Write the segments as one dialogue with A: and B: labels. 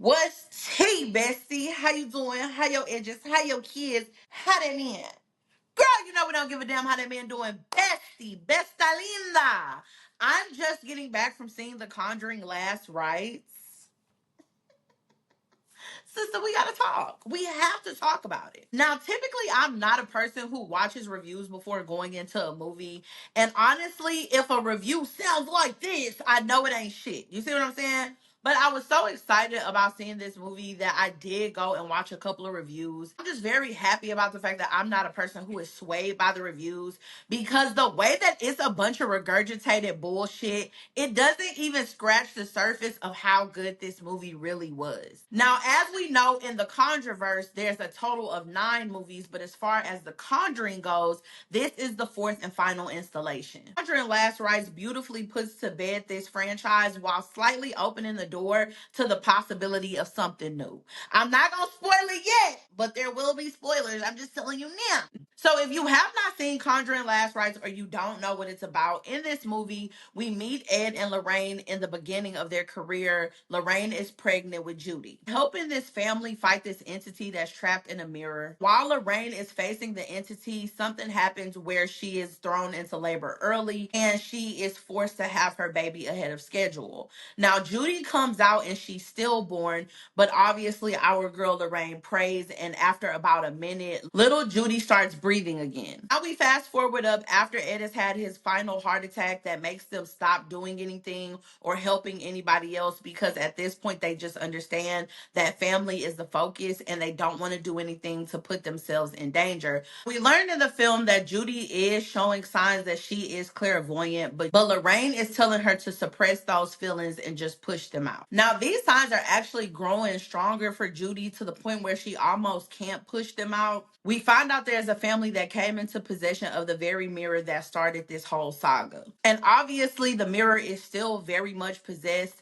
A: What's tea, bestie? How you doing? How your edges? How your kids? How they man? Girl, you know we don't give a damn how that man doing. Bestie, besta linda. I'm just getting back from seeing The Conjuring last rites. Sister, we gotta talk. We have to talk about it. Now, typically, I'm not a person who watches reviews before going into a movie. And honestly, if a review sounds like this, I know it ain't shit. You see what I'm saying? But I was so excited about seeing this movie that I did go and watch a couple of reviews. I'm just very happy about the fact that I'm not a person who is swayed by the reviews because the way that it's a bunch of regurgitated bullshit, it doesn't even scratch the surface of how good this movie really was. Now, as we know in the Conjureverse, there's a total of 9 movies, but as far as the Conjuring goes, this is the fourth and final installation. Conjuring Last Rites beautifully puts to bed this franchise while slightly opening the door to the possibility of something new. I'm not gonna spoil it yet, but there will be spoilers. I'm just telling you now. So if you have not seen Conjuring Last Rites or you don't know what it's about, in this movie, we meet Ed and Lorraine in the beginning of their career. Lorraine is pregnant with Judy, helping this family fight this entity that's trapped in a mirror. While Lorraine is facing the entity, something happens where she is thrown into labor early and she is forced to have her baby ahead of schedule. Now, Judy comes out and she's stillborn, but obviously our girl Lorraine prays, and after about a minute, little Judy starts breathing again. Now we fast forward up after Ed has had his final heart attack that makes them stop doing anything or helping anybody else, because at this point they just understand that family is the focus and they don't want to do anything to put themselves in danger. We learned in the film that Judy is showing signs that she is clairvoyant, but Lorraine is telling her to suppress those feelings and just push them out. Now, these signs are actually growing stronger for Judy to the point where she almost can't push them out. We find out there's a family that came into possession of the very mirror that started this whole saga. And obviously, the mirror is still very much possessed.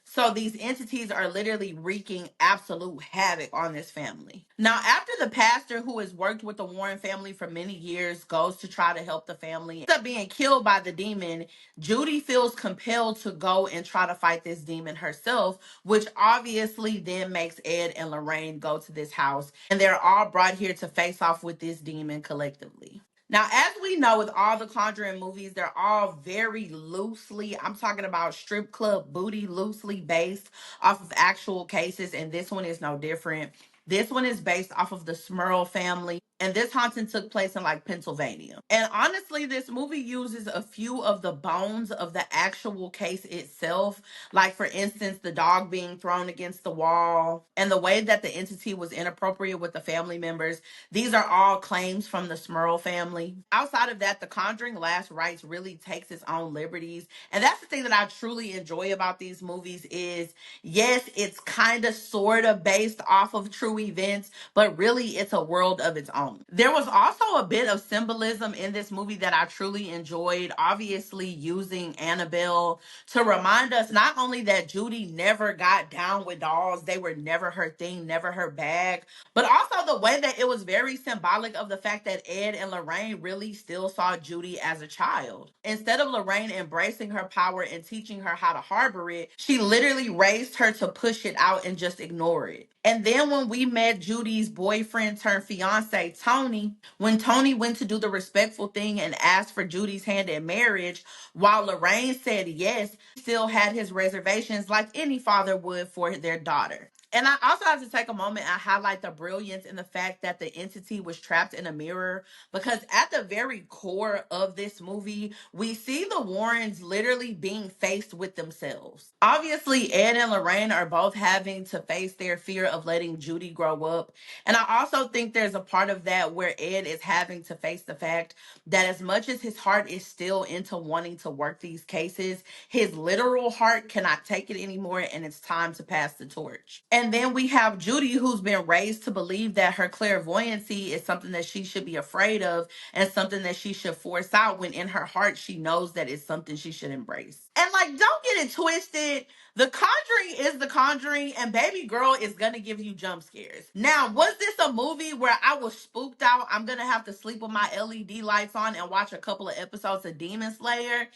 A: So these entities are literally wreaking absolute havoc on this family. Now, after the pastor who has worked with the Warren family for many years goes to try to help the family, ends up being killed by the demon, Judy feels compelled to go and try to fight this demon herself, which obviously then makes Ed and Lorraine go to this house, and they're all brought here to face off with this demon collectively. Now, as we know with all the Conjuring movies, they're all very loosely, I'm talking about strip club booty, loosely based off of actual cases, and this one is no different. This one is based off of the Smurl family, and this haunting took place in like Pennsylvania. And honestly, this movie uses a few of the bones of the actual case itself, like for instance, the dog being thrown against the wall and the way that the entity was inappropriate with the family members. These are all claims from the Smurl family. Outside of that, The Conjuring Last Rites really takes its own liberties. And that's the thing that I truly enjoy about these movies is, yes, it's kind of sort of based off of true events, but really it's a world of its own. There was also a bit of symbolism in this movie that I truly enjoyed, obviously using Annabelle to remind us not only that Judy never got down with dolls, they were never her thing, never her bag, but also the way that it was very symbolic of the fact that Ed and Lorraine really still saw Judy as a child. Instead of Lorraine embracing her power and teaching her how to harbor it, she literally raised her to push it out and just ignore it. And then when we met Judy's boyfriend turned fiance, Tony, when Tony went to do the respectful thing and asked for Judy's hand in marriage, while Lorraine said yes, he still had his reservations like any father would for their daughter. And I also have to take a moment and highlight the brilliance in the fact that the entity was trapped in a mirror, because at the very core of this movie, we see the Warrens literally being faced with themselves. Obviously, Ed and Lorraine are both having to face their fear of letting Judy grow up. And I also think there's a part of that where Ed is having to face the fact that as much as his heart is still into wanting to work these cases, his literal heart cannot take it anymore and it's time to pass the torch. And then we have Judy, who's been raised to believe that her clairvoyancy is something that she should be afraid of and something that she should force out, when in her heart she knows that it's something she should embrace. And like, don't get it twisted. The Conjuring is The Conjuring, and baby girl is gonna give you jump scares. Now, was this a movie where I was spooked out? I'm gonna have to sleep with my LED lights on and watch a couple of episodes of Demon Slayer.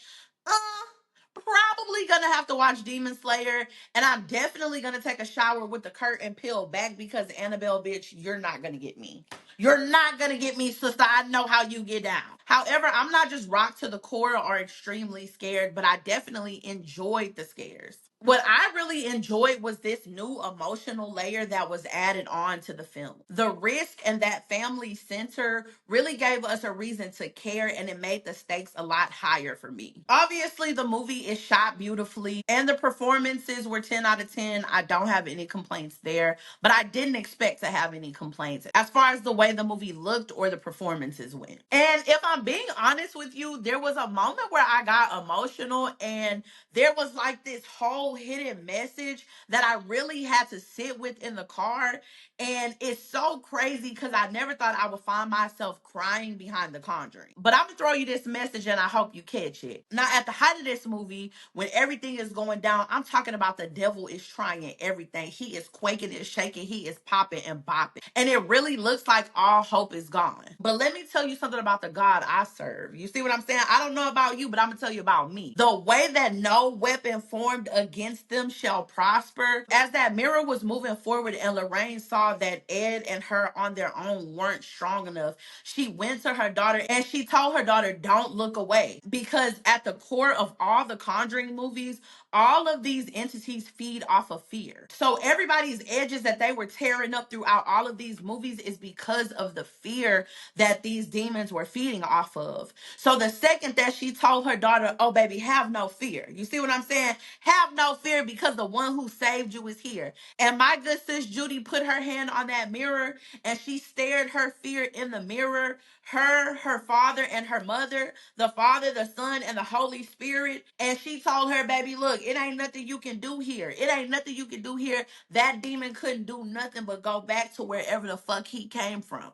A: Uh, probably gonna have to watch Demon Slayer, and I'm definitely gonna take a shower with the curtain peeled back because Annabelle, bitch, you're not gonna get me. You're not gonna get me, sister. I know how you get down. However, I'm not just rocked to the core or extremely scared, but I definitely enjoyed the scares. What I really enjoyed was this new emotional layer that was added on to the film. The risk and that family center really gave us a reason to care, and it made the stakes a lot higher for me. Obviously, the movie is shot beautifully and the performances were 10 out of 10. I don't have any complaints there, but I didn't expect to have any complaints as far as the way the movie looked or the performances went. And if I'm being honest with you, there was a moment where I got emotional, and there was like this whole hidden message that I really had to sit with in the car. And it's so crazy because I never thought I would find myself crying behind The Conjuring. But I'm gonna throw you this message and I hope you catch it. Now, at the height of this movie, when everything is going down, I'm talking about the devil is trying everything. He is quaking and shaking, he is popping and bopping. And it really looks like all hope is gone. But let me tell you something about the God I serve. You see what I'm saying? I don't know about you, but I'm gonna tell you about me. The way that no weapon formed against them shall prosper. As that mirror was moving forward and Lorraine saw that Ed and her on their own weren't strong enough, she went to her daughter and she told her daughter, don't look away. Because at the core of all the Conjuring movies, all of these entities feed off of fear. So everybody's edges that they were tearing up throughout all of these movies is because of the fear that these demons were feeding off of. So the second that she told her daughter, oh baby, have no fear. You see what I'm saying? Have no fear because the one who saved you is here. And my good sis Judy put her hand on that mirror and she stared her fear in the mirror. Her father, and her mother, the Father, the Son, and the Holy Spirit. And she told her, baby, look, it ain't nothing you can do here. It ain't nothing you can do here. That demon couldn't do nothing but go back to wherever the fuck he came from.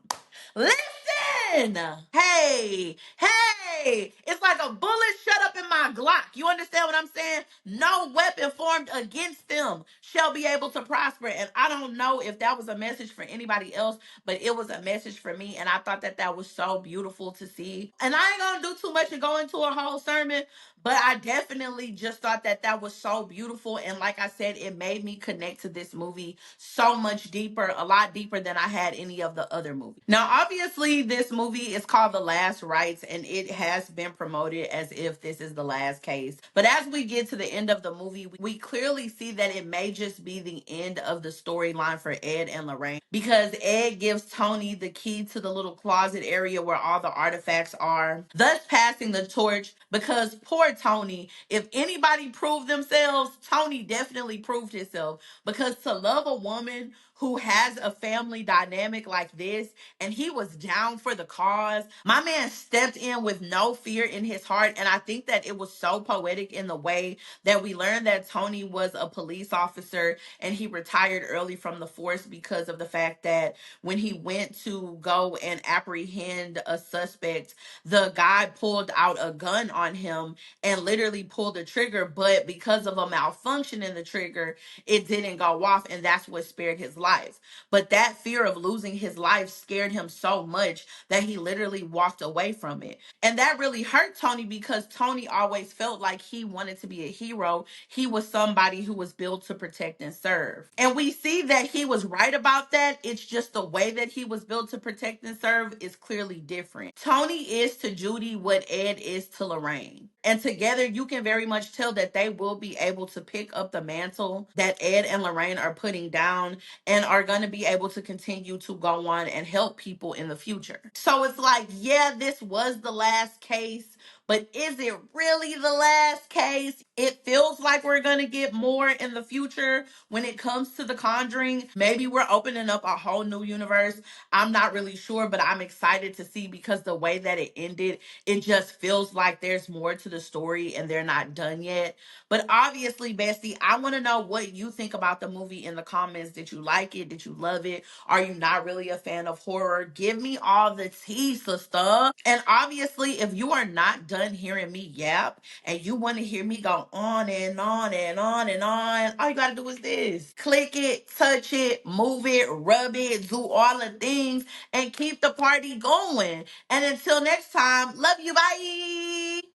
A: Listen! Hey, hey! It's like a bullet shut up in my Glock. You understand what I'm saying? No weapon formed against them shall be able to prosper. And I don't know if that was a message for anybody else, but it was a message for me. And I thought that that was so beautiful to see. And I ain't gonna do too much and go into a whole sermon, but I definitely just thought that that was so beautiful. And like I said, it made me connect to this movie so much deeper, a lot deeper than I had any of the other movies. Now, obviously, this movie is called The Last Rites, and it has been promoted as if this is the last case. But as we get to the end of the movie, we clearly see that it may just be the end of the storyline for Ed and Lorraine, because Ed gives Tony the key to the little closet area where all the artifacts are, thus passing the torch. Because poor Tony, if anybody proved themselves, Tony definitely proved himself. Because to love a woman who has a family dynamic like this, and he was down for the cause. My man stepped in with no fear in his heart, and I think that it was so poetic in the way that we learned that Tony was a police officer and he retired early from the force because of the fact that when he went to go and apprehend a suspect, the guy pulled out a gun on him and literally pulled the trigger, but because of a malfunction in the trigger, it didn't go off, and that's what spared his life. But that fear of losing his life scared him so much that he literally walked away from it. And that really hurt Tony because Tony always felt like he wanted to be a hero. He was somebody who was built to protect and serve. And we see that he was right about that. It's just the way that he was built to protect and serve is clearly different. Tony is to Judy what Ed is to Lorraine. And together you can very much tell that they will be able to pick up the mantle that Ed and Lorraine are putting down and are going to be able to continue to go on and help people in the future. So it's like, yeah, this was the last case, but is it really the last case? It feels like we're going to get more in the future when it comes to The Conjuring. Maybe we're opening up a whole new universe. I'm not really sure, but I'm excited to see because the way that it ended, it just feels like there's more to the story and they're not done yet. But obviously, Bestie, I want to know what you think about the movie in the comments. Did you like it? Did you love it? Are you not really a fan of horror? Give me all the tea, sister. And obviously, if you are not done hearing me yap and you want to hear me go on and on and on and on, all you got to do is this. Click it, touch it, move it, rub it, do all the things, and keep the party going. And until next time, love you. Bye.